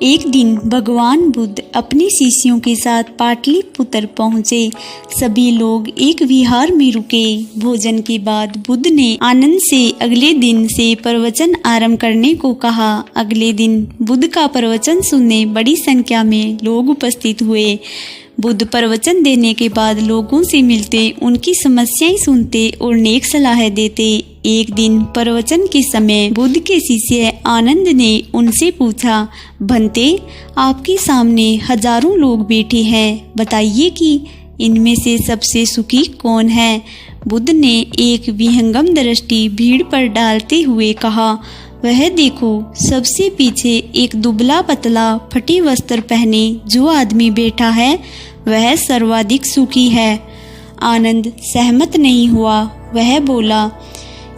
एक दिन भगवान बुद्ध अपने शिष्यों के साथ पाटलिपुत्र पहुँचे। सभी लोग एक विहार में रुके। भोजन के बाद बुद्ध ने आनंद से अगले दिन से प्रवचन आरंभ करने को कहा। अगले दिन बुद्ध का प्रवचन सुनने बड़ी संख्या में लोग उपस्थित हुए। बुद्ध प्रवचन देने के बाद लोगों से मिलते, उनकी समस्याएं सुनते और नेक सलाह देते। एक दिन प्रवचन के समय बुद्ध के शिष्य आनंद ने उनसे पूछा, भंते, आपके सामने हजारों लोग बैठे हैं, बताइए कि इनमें से सबसे सुखी कौन है? बुद्ध ने एक विहंगम दृष्टि भीड़ पर डालते हुए कहा, वह देखो, सबसे पीछे एक दुबला पतला फटे वस्त्र पहने जो आदमी बैठा है, वह सर्वाधिक सुखी है। आनंद सहमत नहीं हुआ। वह बोला,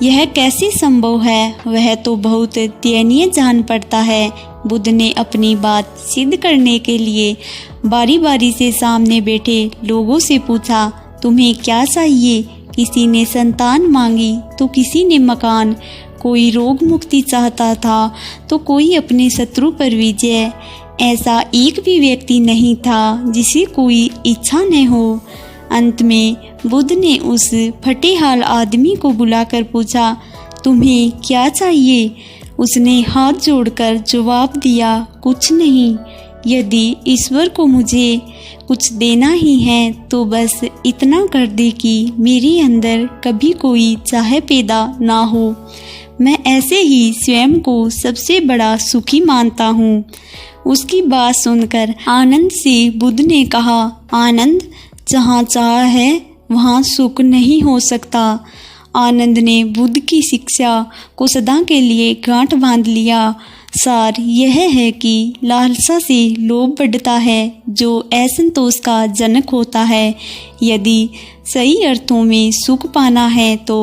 यह कैसे संभव है? वह तो बहुत दयनीय जान पड़ता है। बुद्ध ने अपनी बात सिद्ध करने के लिए बारी बारी से सामने बैठे लोगों से पूछा, तुम्हें क्या चाहिए? किसी ने संतान मांगी तो किसी ने मकान, कोई रोग मुक्ति चाहता था तो कोई अपने शत्रु पर विजय। ऐसा एक भी व्यक्ति नहीं था जिसे कोई इच्छा न हो। अंत में बुद्ध ने उस फटेहाल आदमी को बुलाकर पूछा, तुम्हें क्या चाहिए? उसने हाथ जोड़कर जवाब दिया, कुछ नहीं। यदि ईश्वर को मुझे कुछ देना ही है तो बस इतना कर दे कि मेरे अंदर कभी कोई चाह पैदा ना हो। मैं ऐसे ही स्वयं को सबसे बड़ा सुखी मानता हूँ। उसकी बात सुनकर आनंद से बुद्ध ने कहा, आनंद, जहाँ चाह है वहाँ सुख नहीं हो सकता। आनंद ने बुद्ध की शिक्षा को सदा के लिए गांठ बांध लिया। सार यह है कि लालसा से लोभ बढ़ता है जो असंतोष का जनक होता है। यदि सही अर्थों में सुख पाना है तो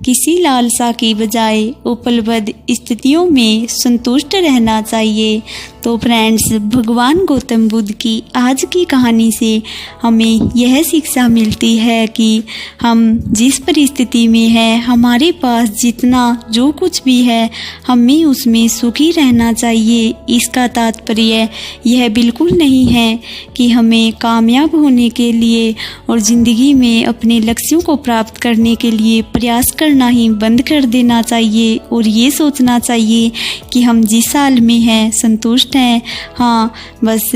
किसी लालसा के बजाय उपलब्ध स्थितियों में संतुष्ट रहना चाहिए। तो फ्रेंड्स, भगवान गौतम बुद्ध की आज की कहानी से हमें यह शिक्षा मिलती है कि हम जिस परिस्थिति में हैं, हमारे पास जितना जो कुछ भी है, हमें उसमें सुखी रहना चाहिए। इसका तात्पर्य यह बिल्कुल नहीं है कि हमें कामयाब होने के लिए और ज़िंदगी में अपने लक्ष्यों को प्राप्त करने के लिए प्रयास करना ही बंद कर देना चाहिए और ये सोचना चाहिए कि हम जिस हाल में हैं संतुष्ट हैं। हाँ, बस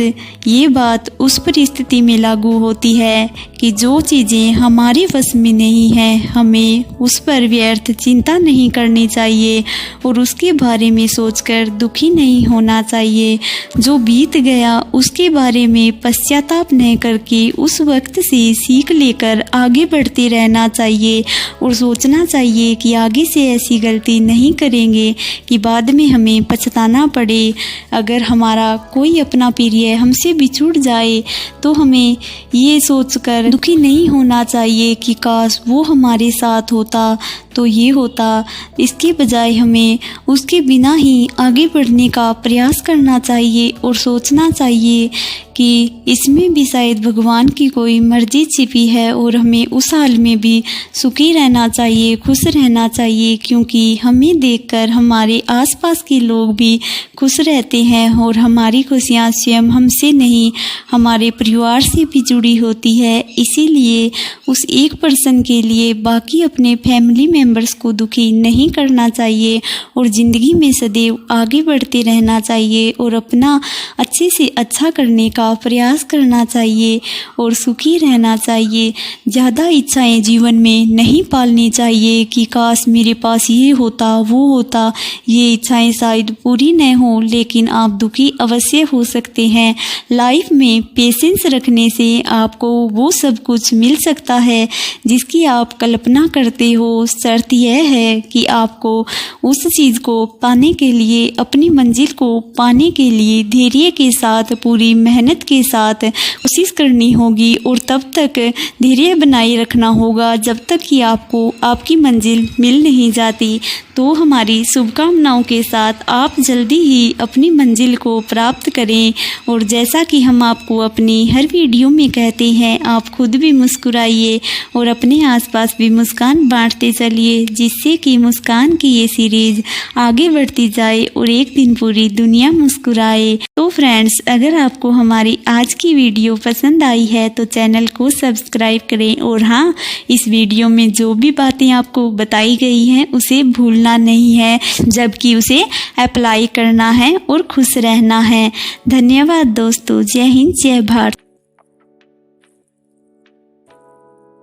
ये बात उस परिस्थिति में लागू होती है कि जो चीज़ें हमारे वश में नहीं हैं, हमें उस पर व्यर्थ चिंता नहीं करनी चाहिए और उसके बारे में सोचकर दुखी नहीं होना चाहिए। जो बीत गया उसके बारे में पश्चाताप न करके उस वक्त से सीख लेकर आगे बढ़ते रहना चाहिए और सोचना चाहिए कि आगे से ऐसी गलती नहीं करेंगे कि बाद में हमें पछताना पड़े। अगर हमारा कोई अपना प्रिय हमसे बिछुड़ जाए तो हमें ये सोचकर दुखी नहीं होना चाहिए कि काश वो हमारे साथ होता तो ये होता। इसके बजाय हमें उसके बिना ही आगे बढ़ने का प्रयास करना चाहिए और सोचना चाहिए कि इसमें भी शायद भगवान की कोई मर्जी छिपी है और हमें उस हाल में भी सुखी रहना चाहिए, खुश रहना चाहिए, क्योंकि हमें देखकर हमारे आसपास के लोग भी खुश रहते हैं और हमारी खुशियाँ स्वयं हमसे नहीं, हमारे परिवार से भी जुड़ी होती है। इसीलिए उस एक पर्सन के लिए बाकी अपने फैमिली मेम्बर्स को दुखी नहीं करना चाहिए और ज़िंदगी में सदैव आगे बढ़ते रहना चाहिए और अपना अच्छे से अच्छा करने का प्रयास करना चाहिए और सुखी रहना चाहिए। ज़्यादा इच्छाएं जीवन में नहीं पालनी चाहिए कि काश मेरे पास ये होता वो होता। ये इच्छाएं शायद पूरी न हो, लेकिन आप दुखी अवश्य हो सकते हैं। लाइफ में पेशेंस रखने से आपको वो सब कुछ मिल सकता है जिसकी आप कल्पना करते हो। शर्त यह है कि आपको उस चीज़ को पाने के लिए, अपनी मंजिल को पाने के लिए धैर्य के साथ, पूरी मेहनत के साथ कोशिश करनी होगी और तब तक धैर्य बनाए रखना होगा जब तक कि आपको आपकी मंजिल मिल नहीं जाती। तो हमारी शुभकामनाओं के साथ आप जल्दी ही अपनी मंजिल मंजिल को प्राप्त करें। और जैसा कि हम आपको अपनी हर वीडियो में कहते हैं, आप खुद भी मुस्कुराइए और अपने आसपास भी मुस्कान बांटते चलिए, जिससे कि मुस्कान की ये सीरीज आगे बढ़ती जाए और एक दिन पूरी दुनिया मुस्कुराए। तो फ्रेंड्स, अगर आपको हमारी आज की वीडियो पसंद आई है तो चैनल को सब्सक्राइब करें। और हाँ, इस वीडियो में जो भी बातें आपको बताई गई हैं उसे भूलना नहीं है, जबकि उसे अप्लाई करना है और खुश रहना है। धन्यवाद दोस्तों। जय हिंद, जय भारत।